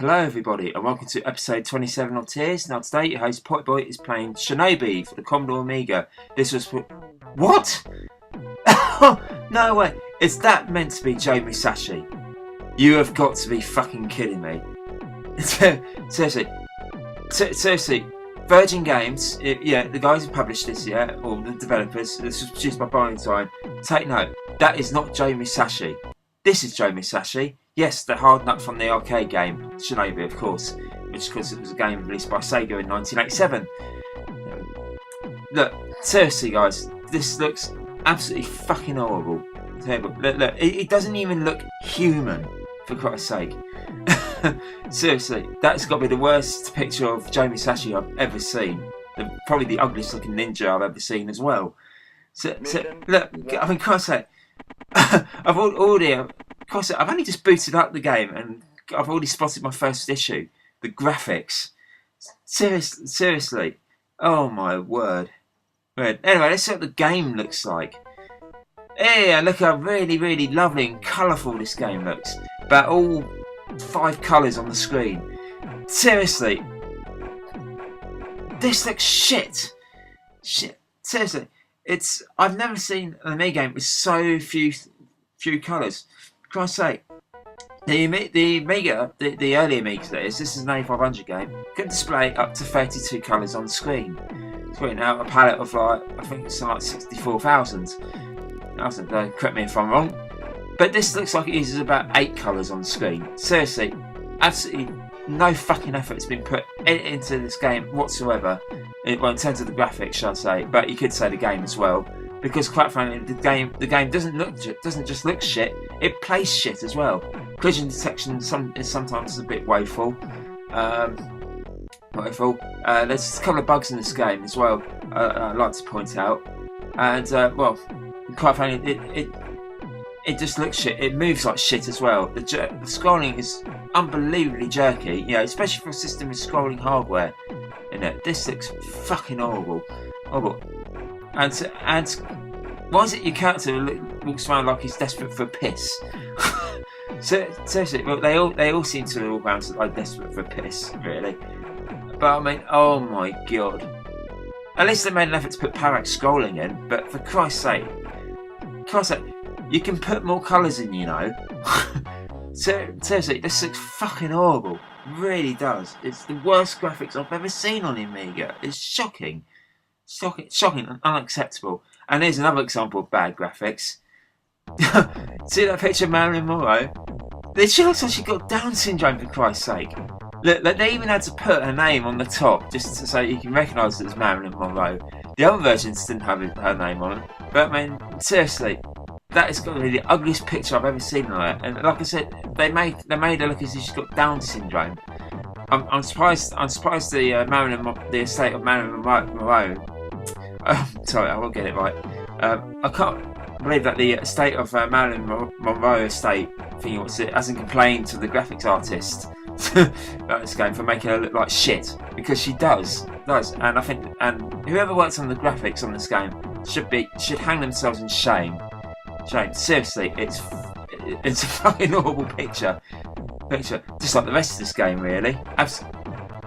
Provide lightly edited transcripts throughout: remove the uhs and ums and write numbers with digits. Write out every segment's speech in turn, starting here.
Hello everybody and welcome to episode 27 of T.E.A.R.S. Now today your host Pottyboy is playing Shinobi for the Commodore Amiga. This was for... What? No way! Is that meant to be Joe Musashi? You have got to be fucking kidding me. Seriously, Virgin Games, yeah, the guys who published this, yeah, or the developers, this was produced by Byzantine. Take note, that is not Joe Musashi. This is Joe Musashi. Yes, the hard nut from the arcade game, Shinobi, of course, which of course it was a game released by Sega in 1987. Look, seriously guys, this looks absolutely fucking horrible. Terrible. Look, it doesn't even look human, for Christ's sake. Seriously, that's got to be the worst picture of Joe Musashi I've ever seen. Probably the ugliest looking ninja I've ever seen as well. So look, I mean, Christ's sake, I've only just booted up the game and I've already spotted my first issue. The graphics. Seriously. Oh my word. Right. Anyway, let's see what the game looks like. Yeah, look how really, really lovely and colourful this game looks. About all 5 colours on the screen. Seriously. This looks shit. Shit. Seriously. I've never seen an Amiga game with so few colours. Christ's sake. The Amiga, the early Amiga that is, this is an A500 game, can display up to 32 colours on the screen. It's putting out a palette of like, I think it's like 64,000. Correct me if I'm wrong. But this looks like it uses about 8 colours on the screen. Seriously, absolutely no fucking effort's been put into this game whatsoever. Well, in terms of the graphics, shall I say, but you could say the game as well. Because quite frankly, the game doesn't just look shit; it plays shit as well. Collision detection is sometimes a bit woeful. There's a couple of bugs in this game as well. I'd like to point out, and well, quite frankly, it just looks shit. It moves like shit as well. The scrolling is unbelievably jerky, you know, especially for a system with scrolling hardware. In it, this looks fucking horrible. And why is it your character looks around like he's desperate for a piss? Seriously, well, they all seem to all around like desperate for a piss, really. But I mean, oh my god. At least they made an effort to put parallax scrolling in, but for Christ's sake, you can put more colours in, you know. Seriously, this looks fucking horrible. It really does. It's the worst graphics I've ever seen on the Amiga. It's shocking. Shocking and unacceptable. And here's another example of bad graphics. See that picture of Marilyn Monroe? She looks like she got Down syndrome, for Christ's sake. Look, they even had to put her name on the top just so you can recognise it as Marilyn Monroe. The other versions didn't have her name on it. But I mean, seriously, that has got to be the ugliest picture I've ever seen of her. And like I said, they made her look as if she's got Down syndrome. I'm surprised. The estate of Marilyn Monroe. Sorry, I won't get it right. I can't believe that the estate of Marilyn Monroe estate hasn't complained to the graphics artist about this game for making her look like shit, because she does. And I think whoever works on the graphics on this game should hang themselves in shame. Seriously, it's a fucking horrible picture, just like the rest of this game, really.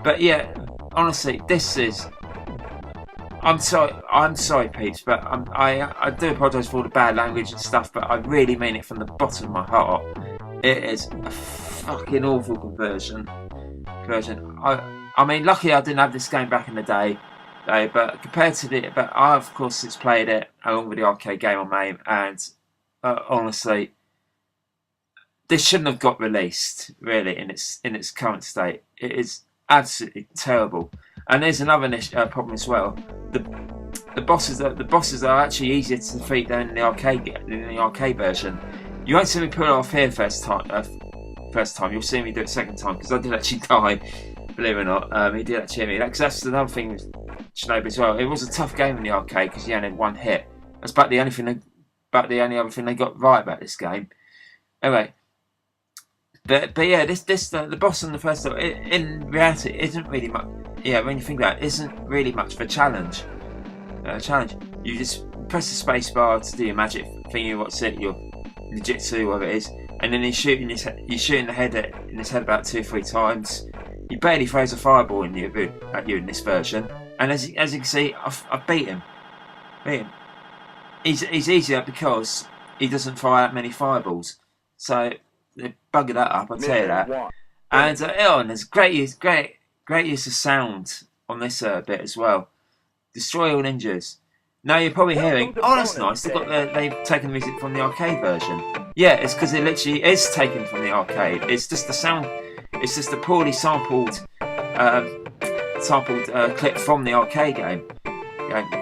But yeah, honestly, this is. I'm sorry, peeps, but I do apologise for all the bad language and stuff, but I really mean it from the bottom of my heart. It is a fucking awful conversion. I mean, luckily I didn't have this game back in the day, but compared to but I of course since played it along with the arcade game on MAME, and honestly, this shouldn't have got released really in its current state. It is absolutely terrible. And there's another problem as well. the bosses are actually easier to defeat than in the arcade version. You won't see me pull it off here first time. You'll see me do it second time, because I did actually die. Believe it or not, he did actually hit me. Because that's another thing with Shinobi as well. It was a tough game in the arcade because you only had one hit. That's about the only other thing they got right about this game. Anyway, but yeah, the boss on the first level, in reality, isn't really much. Yeah, when you think about it, isn't really much of a challenge. You just press the space bar to do your magic thingy, what's it, your ninjutsu, whatever it is, and then you shoot in his head about 2-3 times. He barely throws a fireball at you in this version, and as you can see, I've beat him. He's easier because he doesn't fire that many fireballs, so they bugger that up. I'll tell you that. And there's great use of sound on this bit as well. Destroy all ninjas. Now you're probably hearing, oh, that's nice. They've taken the music from the arcade version. Yeah, it's because it literally is taken from the arcade. It's just the sound. It's just a poorly sampled clip from the arcade game.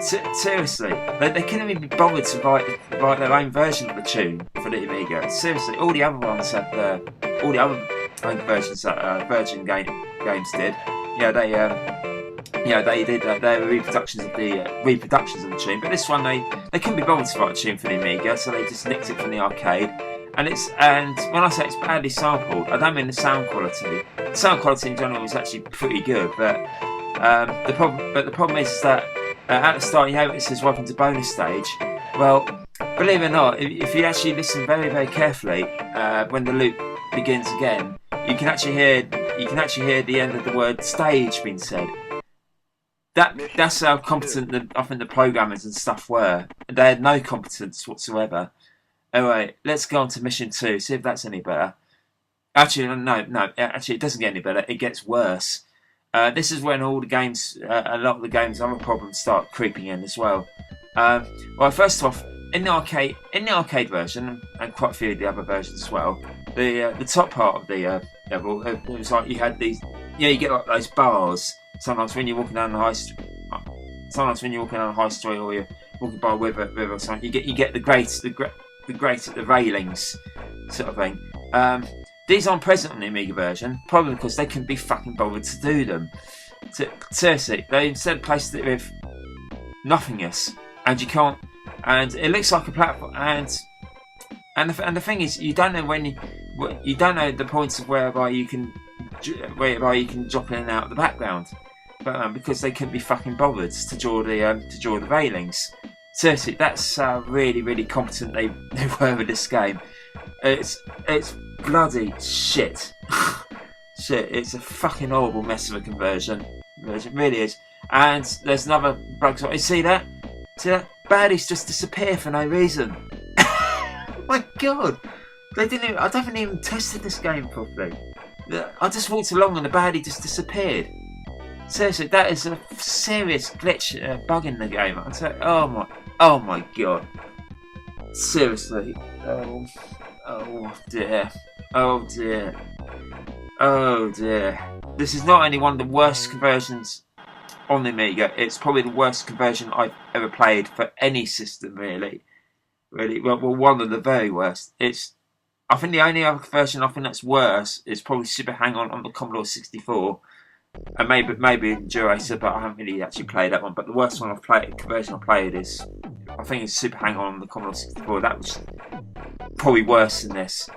Seriously, they couldn't even be bothered to write their own version of the tune for the Amiga. Seriously, all the other ones had all the other versions that Virgin games did. Yeah, they did their reproductions of the tune. But this one, they couldn't be bothered to write a tune for the Amiga, so they just nicked it from the arcade. And when I say it's badly sampled, I don't mean the sound quality. The sound quality in general is actually pretty good, but the problem is that at the start, it says welcome to bonus stage. Well, believe it or not, if you actually listen very, very carefully, when the loop begins again, you can actually hear the end of the word stage being said. That's how competent I think the programmers and stuff were. They had no competence whatsoever. Anyway, let's go on to mission 2. See if that's any better. Actually, no. Actually, it doesn't get any better. It gets worse. This is when all the games, a lot of the games' other problems start creeping in as well. Well, first off, in the arcade version, and quite a few of the other versions as well, the top part of the level, it was like you had these. You get like those bars. Sometimes when you're walking down the high street, or you're walking by a river or something, you get the grates at the railings, sort of thing. These aren't present on the Amiga version, probably because they couldn't be fucking bothered to do them. Seriously, they instead placed it with nothingness, and you can't. And it looks like a platform, and the thing is, you don't know you don't know the points of whereby you can drop in and out of the background, but because they couldn't be fucking bothered to draw the railings. Seriously, that's how really, really competent they were with this game. It's bloody shit. Shit, it's a fucking horrible mess of a conversion. It really is. And there's another bug. You see that? Baddies just disappear for no reason. My God, I haven't even tested this game properly. I just walked along and the baddie just disappeared. Seriously, that is a serious glitch, bug in the game. I say, oh my God. Seriously. Oh dear. Oh dear. Oh dear. This is not only one of the worst conversions on the Amiga, it's probably the worst conversion I've ever played for any system, really. Well, one of the very worst. I think the only other version I think that's worse is probably Super Hang-On the Commodore 64. And maybe Enduracer, but I haven't really actually played that one. But the worst conversion I played is, I think it's Super Hang-On the Commodore 64. That was probably worse than this.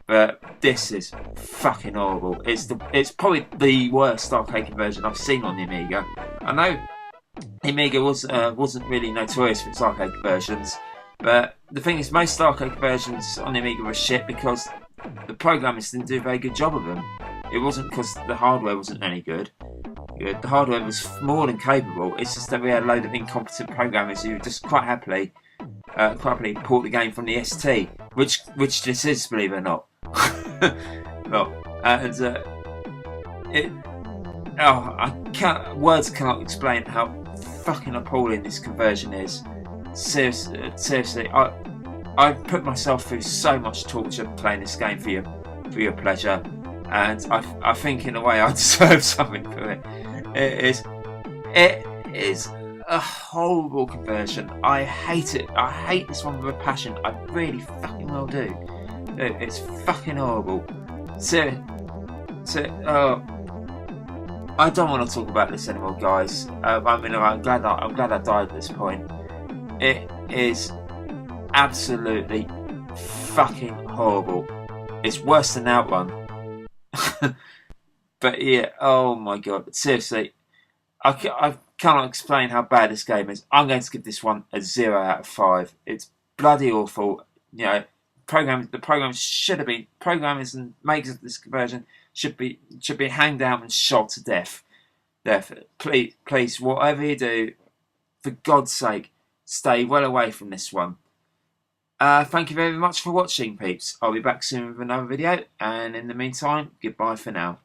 But this is fucking horrible. It's probably the worst arcade conversion I've seen on the Amiga. I know the Amiga wasn't really notorious for its arcade conversions, but the thing is, most arcade versions on the Amiga were shit because the programmers didn't do a very good job of them. It wasn't because the hardware wasn't any good. The hardware was more than capable. It's just that we had a load of incompetent programmers who just quite happily port the game from the ST, which this is, believe it or not. Words cannot explain how fucking appalling this conversion is. Seriously, I put myself through so much torture playing this game for your pleasure, and I think in a way I deserve something for it. It is a horrible conversion. I hate it. I hate this one with a passion. I really fucking well do. It's fucking horrible. So, I don't want to talk about this anymore, guys. I mean, I'm glad I died at this point. It is absolutely fucking horrible. It's worse than Outrun. But yeah, oh my god, seriously, I cannot explain how bad this game is. I'm going to give this one a 0 out of 5. It's bloody awful. You know, the program should have been programmers and makers of this conversion should be hanged out and shot to death. Please, whatever you do, for God's sake, stay well away from this one. Thank you very much for watching, peeps. I'll be back soon with another video, and in the meantime, goodbye for now.